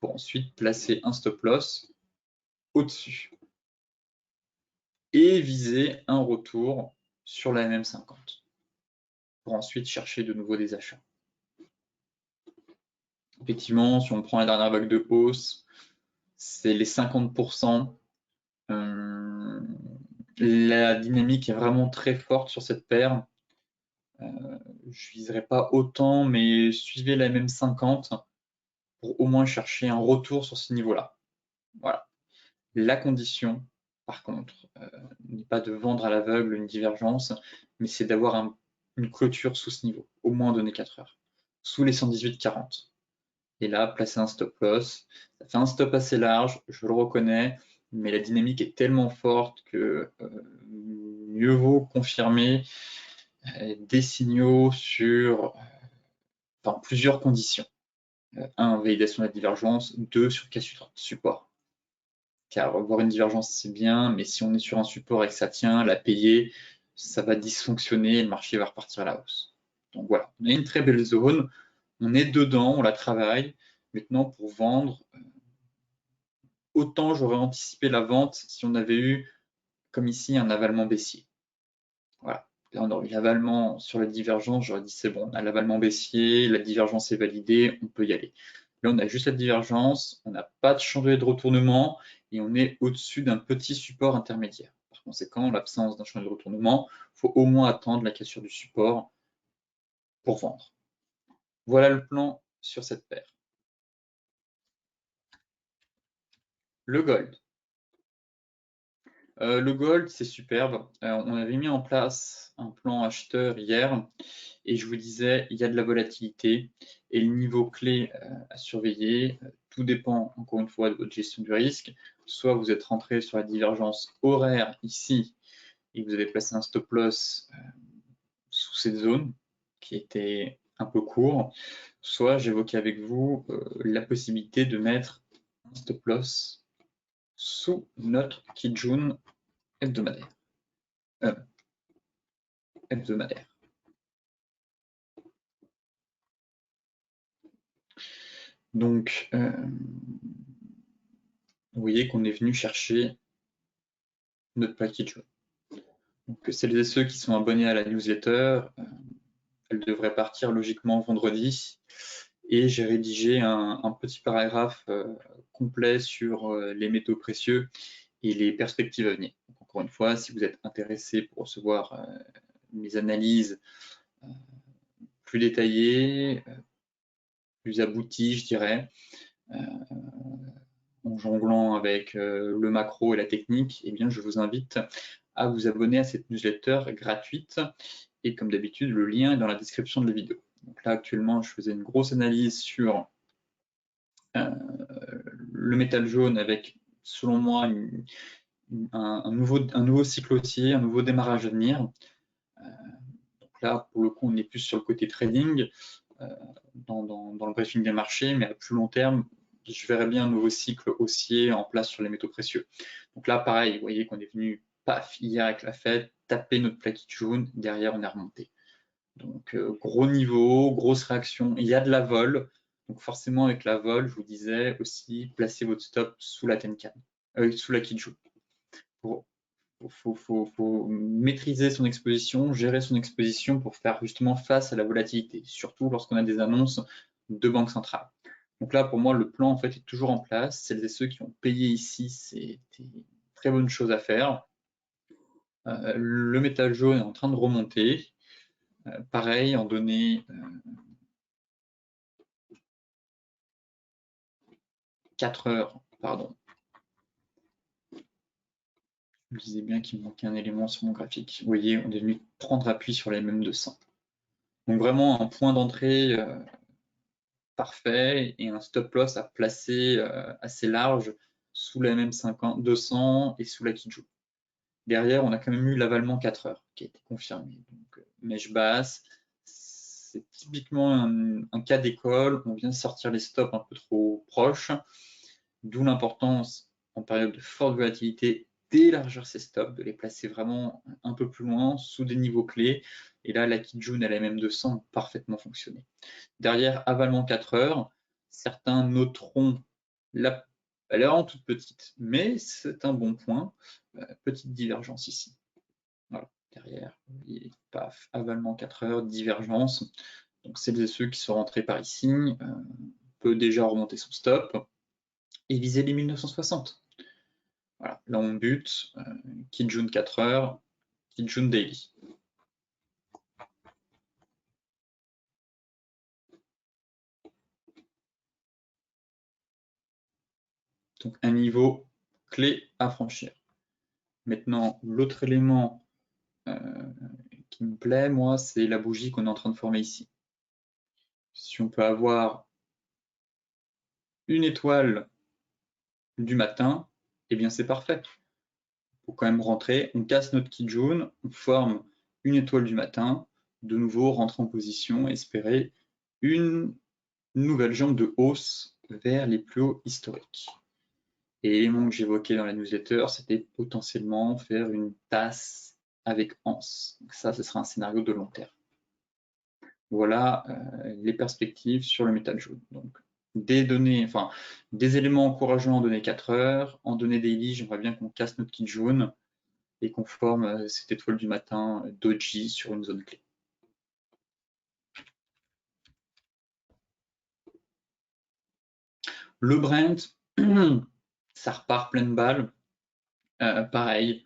pour ensuite placer un stop loss au-dessus et viser un retour sur la MM50 pour ensuite chercher de nouveau des achats. Effectivement, si on prend la dernière vague de hausse, c'est les 50%. La dynamique est vraiment très forte sur cette paire. Je viserai pas autant, mais suivez la MM50 pour au moins chercher un retour sur ce niveau-là. Voilà. La condition, par contre, n'est pas de vendre à l'aveugle une divergence, mais c'est d'avoir une clôture sous ce niveau, au moins donné 4 heures, sous les 118,40. Et là, placer un stop loss. Ça fait un stop assez large, je le reconnais, mais la dynamique est tellement forte que mieux vaut confirmer des signaux sur plusieurs conditions. 1, validation de la divergence. 2, sur quel support. Car voir une divergence, c'est bien, mais si on est sur un support et que ça tient, la payer, ça va dysfonctionner et le marché va repartir à la hausse. Donc voilà, on a une très belle zone, on est dedans, on la travaille. Maintenant, pour vendre, autant j'aurais anticipé la vente si on avait eu, comme ici, un avalement baissier. Voilà. Là, on aurait eu l'avalement sur la divergence, j'aurais dit c'est bon, on a l'avalement baissier, la divergence est validée, on peut y aller. Là, on a juste la divergence, on n'a pas de chantier de retournement et on est au-dessus d'un petit support intermédiaire. Par conséquent, en l'absence d'un chantier de retournement, il faut au moins attendre la cassure du support pour vendre. Voilà le plan sur cette paire. Le gold. Le gold, c'est superbe. On avait mis en place un plan acheteur hier et je vous disais, il y a de la volatilité et le niveau clé à surveiller, tout dépend encore une fois de votre gestion du risque. Soit vous êtes rentré sur la divergence horaire ici et vous avez placé un stop loss sous cette zone qui était un peu court, soit j'évoquais avec vous la possibilité de mettre un stop loss sous notre Kijun hebdomadaire. Hebdomadaire. Donc, vous voyez qu'on est venu chercher notre package. Donc, celles et ceux qui sont abonnés à la newsletter, elle devrait partir logiquement vendredi. Et j'ai rédigé un petit paragraphe complet sur les métaux précieux et les perspectives à venir. Donc, encore une fois, si vous êtes intéressé pour recevoir mes analyses plus détaillées, plus abouties, je dirais, en jonglant avec le macro et la technique, eh bien, je vous invite à vous abonner à cette newsletter gratuite. Et comme d'habitude, le lien est dans la description de la vidéo. Donc là, actuellement, je faisais une grosse analyse sur le métal jaune avec, selon moi, un nouveau cycle haussier, un nouveau démarrage à venir. Donc là, pour le coup, on est plus sur le côté trading dans le briefing des marchés, mais à plus long terme, je verrais bien un nouveau cycle haussier en place sur les métaux précieux. Donc là, pareil, vous voyez qu'on est venu, paf, hier avec la Fed, taper notre plaquette jaune, derrière on est remonté. Donc gros niveau, grosse réaction, il y a de la vol. Donc forcément avec la vol, je vous disais aussi, placez votre stop sous la Tenkan, sous la Kijun. Faut maîtriser son exposition, gérer son exposition pour faire justement face à la volatilité, surtout lorsqu'on a des annonces de banque centrale. Donc là, pour moi, le plan en fait est toujours en place. Celles et ceux qui ont payé ici, c'est une très bonne chose à faire. Le métal jaune est en train de remonter. Pareil, en données 4 heures, pardon. Je me disais bien qu'il me manquait un élément sur mon graphique. Vous voyez, on est venu prendre appui sur les mêmes 200. Donc vraiment un point d'entrée parfait et un stop loss à placer assez large sous la MM50, 200 et sous la Kijun. Derrière, on a quand même eu l'avalement 4 heures qui a été confirmé. Donc, mèche basse, c'est typiquement un cas d'école. On vient de sortir les stops un peu trop proches, d'où l'importance en période de forte volatilité d'élargir ces stops, de les placer vraiment un peu plus loin, sous des niveaux clés. Et là, la Kijun et la MM200 ont parfaitement fonctionné. Derrière, avalement 4 heures, certains noteront elle est vraiment toute petite, mais c'est un bon point. Petite divergence ici. Voilà, derrière, et paf, avalement 4 heures, divergence. Donc celles et ceux qui sont rentrés par ici, peut déjà remonter son stop et viser les 1960. Voilà, là on bute, Kijun 4 heures, Kijun daily. Donc un niveau clé à franchir. Maintenant, l'autre élément qui me plaît, moi, c'est la bougie qu'on est en train de former ici. Si on peut avoir une étoile du matin, eh bien c'est parfait. Il faut quand même rentrer, on casse notre Kijun, on forme une étoile du matin, de nouveau rentrer en position, espérer une nouvelle jambe de hausse vers les plus hauts historiques. Et l'élément que j'évoquais dans la newsletter, c'était potentiellement faire une tasse avec anse. Donc ça, ce sera un scénario de long terme. Voilà les perspectives sur le métal jaune. Donc, des données, enfin, des éléments encourageants en données 4 heures. En données daily, j'aimerais bien qu'on casse notre kit jaune et qu'on forme cette étoile du matin doji sur une zone clé. Le Brent, ça repart pleine balle. Pareil,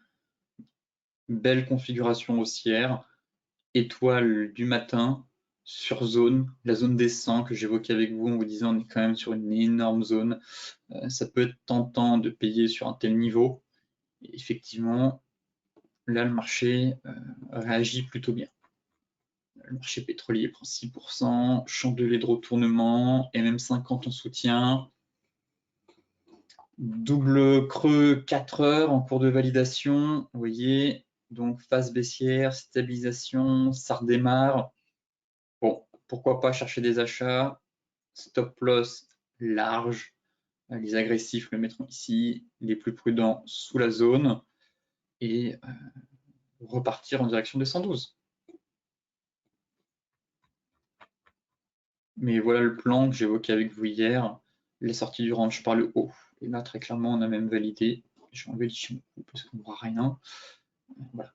belle configuration haussière, étoile du matin sur zone, la zone des 100 que j'évoquais avec vous en vous disant on est quand même sur une énorme zone. Ça peut être tentant de payer sur un tel niveau. Et effectivement, là, le marché réagit plutôt bien. Le marché pétrolier prend 6%, chandelier de retournement, MM50 en soutien, double creux 4 heures en cours de validation, vous voyez, donc phase baissière, stabilisation, ça redémarre. Bon, pourquoi pas chercher des achats, stop loss large, les agressifs le mettront ici, les plus prudents sous la zone, et repartir en direction des 112. Mais voilà le plan que j'évoquais avec vous hier, les sorties du range par le haut. Et là, très clairement, on a même validé. Je vais enlever le chimou parce qu'on ne voit rien. Voilà.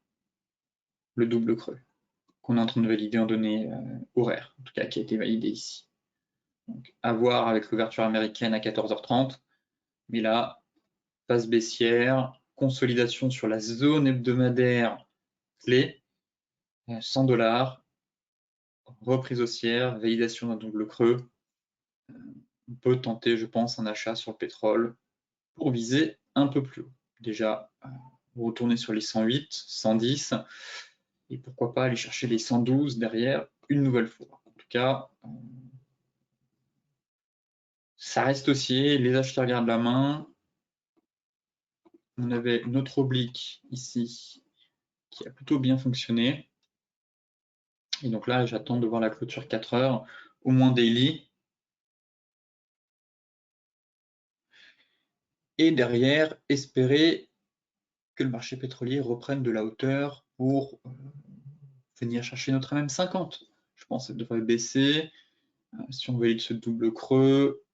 Le double creux qu'on est en train de valider en données horaires, en tout cas qui a été validé ici. Donc, à voir avec l'ouverture américaine à 14h30. Mais là, phase baissière, consolidation sur la zone hebdomadaire clé, 100 $, reprise haussière, validation d'un double creux. On peut tenter, je pense, un achat sur le pétrole pour viser un peu plus haut. Déjà, retourner sur les 108, 110, et pourquoi pas aller chercher les 112 derrière une nouvelle fois. En tout cas, ça reste haussier, les acheteurs gardent la main. On avait notre oblique ici qui a plutôt bien fonctionné. Et donc là, j'attends de voir la clôture 4 heures, au moins daily. Et derrière, espérer que le marché pétrolier reprenne de la hauteur pour venir chercher notre MM50. Je pense qu'elle devrait baisser. Si on valide ce double creux,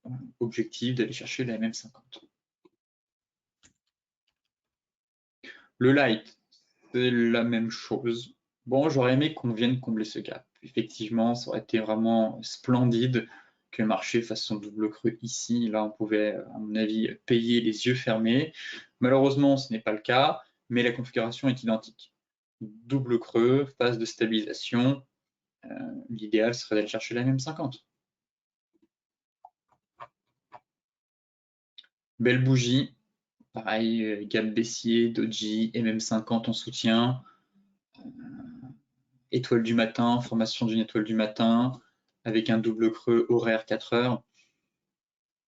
objectif d'aller chercher la MM50. Le light, c'est la même chose. Bon, j'aurais aimé qu'on vienne combler ce gap. Effectivement, ça aurait été vraiment splendide que le marché fasse son double creux ici. Là, on pouvait, à mon avis, payer les yeux fermés. Malheureusement, ce n'est pas le cas, mais la configuration est identique. Double creux, phase de stabilisation. L'idéal serait d'aller chercher la MM50. Belle bougie. Pareil, gap baissier, doji, MM50 en soutien. Étoile du matin, formation d'une étoile du matin, avec un double creux horaire 4 heures.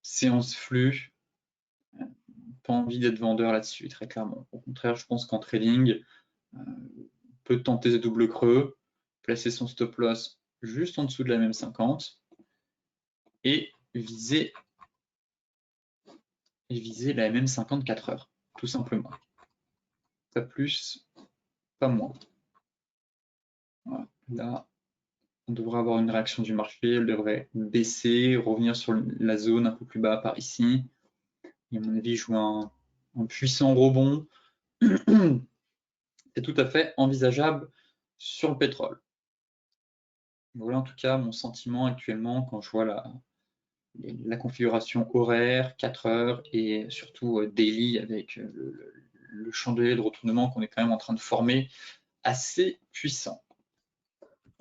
Séance flux. Pas envie d'être vendeur là-dessus, très clairement. Au contraire, je pense qu'en trading, on peut tenter ce double creux, placer son stop loss juste en dessous de la MM50 et viser la MM50 4 heures, tout simplement. Pas plus, pas moins. Voilà. Là, on devrait avoir une réaction du marché, elle devrait baisser, revenir sur la zone un peu plus bas par ici. Et à mon avis, jouer un puissant rebond. C'est tout à fait envisageable sur le pétrole. Voilà en tout cas mon sentiment actuellement quand je vois la configuration horaire, 4 heures et surtout daily avec le chandelier de retournement qu'on est quand même en train de former assez puissant.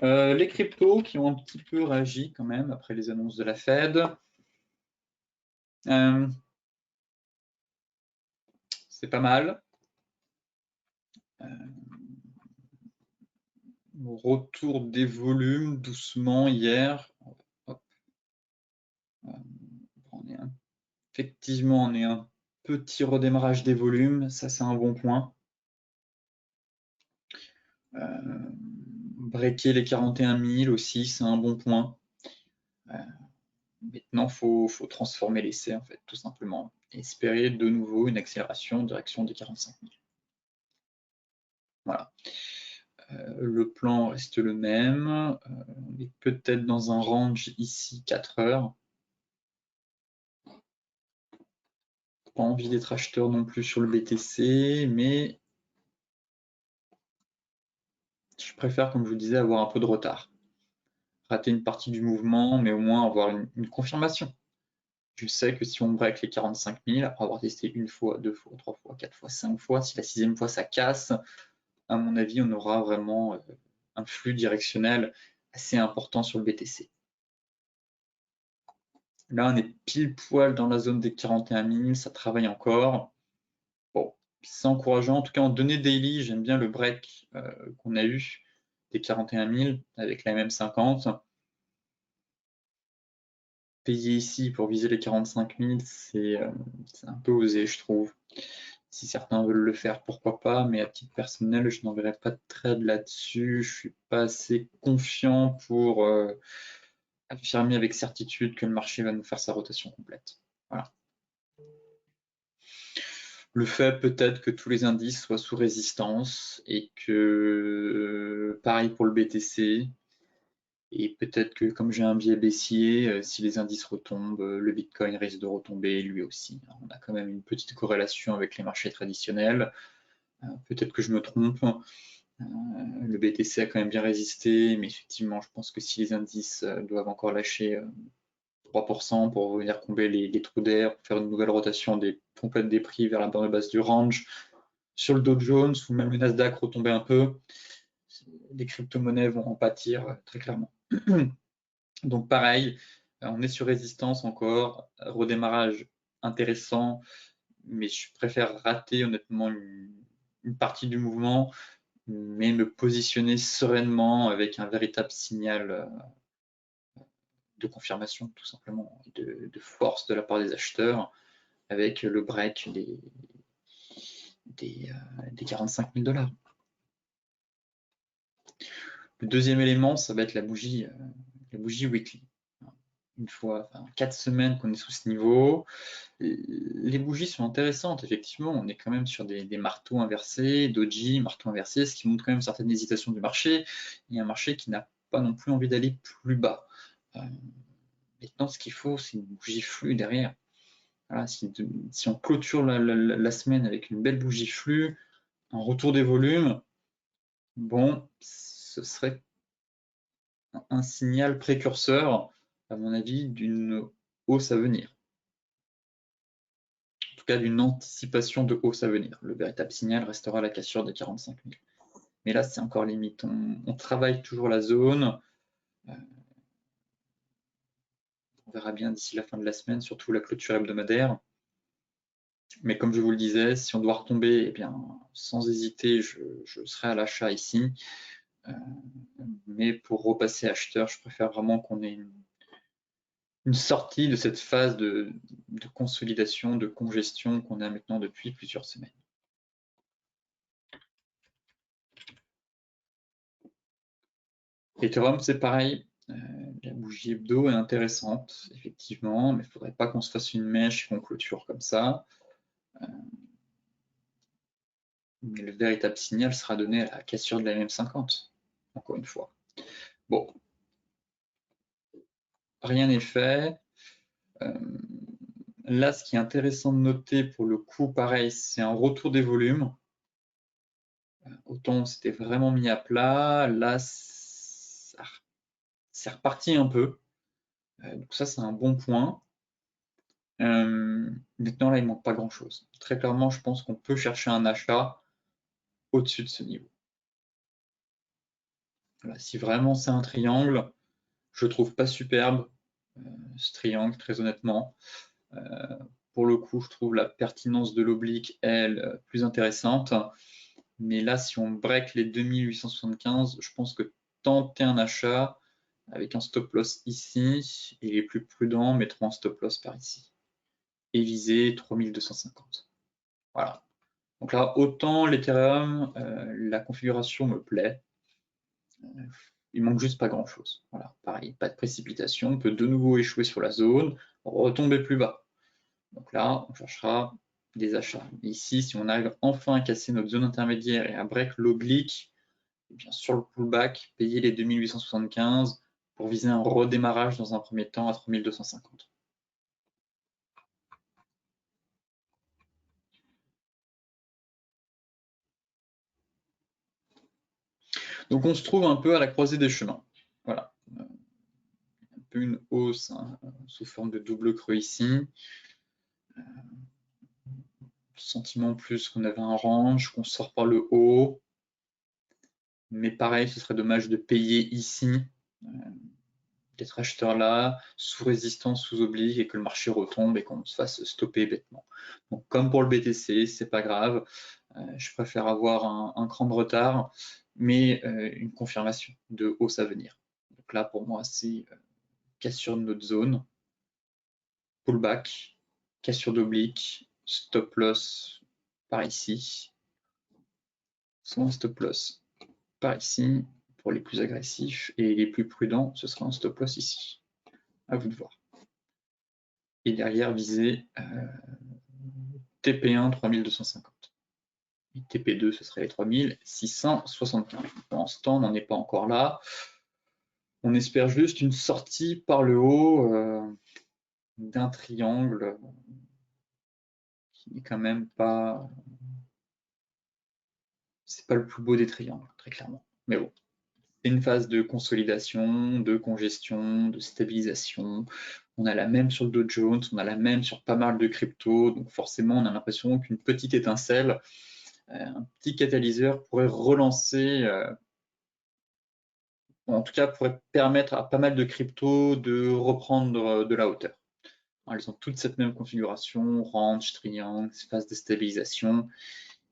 Les cryptos qui ont un petit peu réagi quand même après les annonces de la Fed. c'est pas mal. Retour des volumes doucement hier. Hop. Effectivement, on est un petit redémarrage des volumes, ça c'est un bon point. Breaker les 41 000 aussi, c'est un bon point. Maintenant, faut transformer l'essai en fait, tout simplement. Et espérer de nouveau une accélération en direction des 45 000. Voilà. Le plan reste le même. On est peut-être dans un range ici 4 heures. Pas envie d'être acheteur non plus sur le BTC, mais je préfère, comme je vous disais, avoir un peu de retard. Rater une partie du mouvement, mais au moins avoir une confirmation. Je sais que si on break les 45 000, après avoir testé une fois, deux fois, trois fois, quatre fois, cinq fois, si la sixième fois ça casse, à mon avis, on aura vraiment un flux directionnel assez important sur le BTC. Là, on est pile poil dans la zone des 41 000, ça travaille encore. Bon, c'est encourageant. En tout cas, en données daily, j'aime bien le break qu'on a eu des 41 000 avec la MM50. Payer ici pour viser les 45 000, c'est un peu osé, je trouve. Si certains veulent le faire, pourquoi pas, mais à titre personnel, je n'enverrai pas de trade là-dessus. Je suis pas assez confiant pour affirmer avec certitude que le marché va nous faire sa rotation complète. Voilà. Le fait peut-être que tous les indices soient sous résistance et que pareil pour le BTC. Et peut-être que comme j'ai un biais baissier, si les indices retombent, le Bitcoin risque de retomber lui aussi. Alors, on a quand même une petite corrélation avec les marchés traditionnels. Peut-être que je me trompe. Le BTC a quand même bien résisté, mais effectivement, je pense que si les indices doivent encore lâcher 3% pour venir combler les trous d'air, faire une nouvelle rotation complète des prix vers la base du range, sur le Dow Jones ou même le Nasdaq retomber un peu, les crypto-monnaies vont en pâtir très clairement. Donc pareil, on est sur résistance encore, redémarrage intéressant, mais je préfère rater honnêtement une partie du mouvement, mais me positionner sereinement avec un véritable signal de confirmation tout simplement, de force de la part des acheteurs, avec le break des 45 000 $. Le deuxième élément, ça va être la bougie weekly. Une fois, 4 semaines qu'on est sous ce niveau. Les bougies sont intéressantes, effectivement. On est quand même sur des marteaux inversés, doji, marteaux inversés, ce qui montre quand même certaines hésitations du marché. Il y a un marché qui n'a pas non plus envie d'aller plus bas. Maintenant, ce qu'il faut, c'est une bougie flux derrière. Voilà, si on clôture la semaine avec une belle bougie flux, un retour des volumes, bon, ce serait un signal précurseur, à mon avis, d'une hausse à venir. En tout cas, d'une anticipation de hausse à venir. Le véritable signal restera la cassure des 45 000. Mais là, c'est encore limite. On travaille toujours la zone. On verra bien d'ici la fin de la semaine, surtout la clôture hebdomadaire. Mais comme je vous le disais, si on doit retomber, eh bien, sans hésiter, je serai à l'achat ici. Mais pour repasser acheteur, je préfère vraiment qu'on ait une sortie de cette phase de consolidation, de congestion qu'on a maintenant depuis plusieurs semaines. Ethereum, c'est pareil. La bougie hebdo est intéressante, effectivement, mais il ne faudrait pas qu'on se fasse une mèche et qu'on clôture comme ça. Mais le véritable signal sera donné à la cassure de la MM50, encore une fois. Bon, rien n'est fait. Là, ce qui est intéressant de noter pour le coup, pareil, c'est un retour des volumes. Autant on s'était vraiment mis à plat, là, c'est reparti un peu. Donc ça, c'est un bon point. Maintenant, là, il ne manque pas grand-chose. Très clairement, je pense qu'on peut chercher un achat au-dessus de ce niveau. Voilà, si vraiment c'est un triangle, je ne trouve pas superbe ce triangle, très honnêtement. pour le coup, je trouve la pertinence de l'oblique, elle, plus intéressante. Mais là, si on break les 2875, je pense que tenter un achat avec un stop loss ici, et les plus prudents mettront un stop loss par ici. Et viser 3250. Voilà. Donc là, autant l'Ethereum, la configuration me plaît. Il manque juste pas grand chose. Voilà, pareil, pas de précipitation, on peut de nouveau échouer sur la zone, retomber plus bas. Donc là, on cherchera des achats. Ici, si on arrive enfin à casser notre zone intermédiaire et à break l'oblique, eh bien sur le pullback, payer les 2875 pour viser un redémarrage dans un premier temps à 3250. Donc on se trouve un peu à la croisée des chemins. Voilà. Un peu une hausse hein, sous forme de double creux ici. Sentiment plus qu'on avait un range, qu'on sort par le haut. Mais pareil, ce serait dommage de payer ici, d'être acheteur là, sous résistance, sous oblique, et que le marché retombe et qu'on se fasse stopper bêtement. Donc comme pour le BTC, c'est pas grave. Je préfère avoir un cran de retard, mais une confirmation de hausse à venir. Donc là, pour moi, c'est cassure de notre zone, pullback, cassure d'oblique, stop loss par ici, soit un stop loss par ici pour les plus agressifs, et les plus prudents, ce sera un stop loss ici. À vous de voir. Et derrière, viser TP1 3250. Et TP2, ce serait les 3675. Pour l'instant, on n'en est pas encore là. On espère juste une sortie par le haut d'un triangle qui n'est quand même pas... C'est pas le plus beau des triangles, très clairement. Mais bon, c'est une phase de consolidation, de congestion, de stabilisation. On a la même sur le Dow Jones, on a la même sur pas mal de cryptos. Donc forcément, on a l'impression qu'une petite étincelle, un petit catalyseur pourrait relancer, en tout cas pourrait permettre à pas mal de cryptos de reprendre de la hauteur. Elles ont toutes cette même configuration, range, triangle, phase de stabilisation.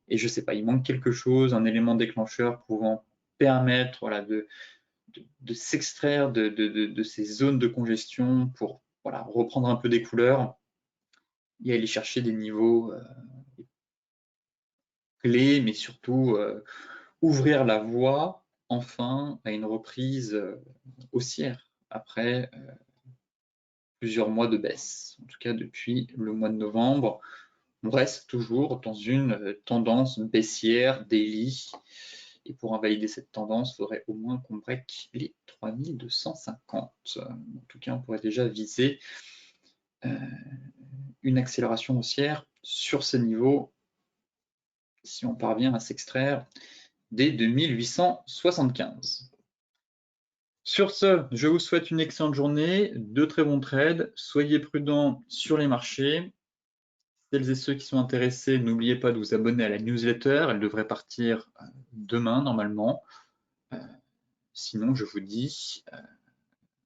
Et je sais pas, il manque quelque chose, un élément déclencheur pouvant permettre voilà, de s'extraire de ces zones de congestion pour voilà, reprendre un peu des couleurs et aller chercher des niveaux clés, mais surtout ouvrir la voie enfin à une reprise haussière après plusieurs mois de baisse, en tout cas depuis le mois de novembre. On reste toujours dans une tendance baissière daily. Et pour invalider cette tendance, il faudrait au moins qu'on break les 3250. En tout cas, on pourrait déjà viser une accélération haussière sur ces niveaux si on parvient à s'extraire des 2875. Sur ce, je vous souhaite une excellente journée, de très bons trades, soyez prudents sur les marchés. Celles et ceux qui sont intéressés, n'oubliez pas de vous abonner à la newsletter, elle devrait partir demain normalement. Sinon, je vous dis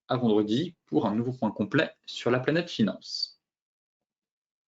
à vendredi pour un nouveau point complet sur la planète finance.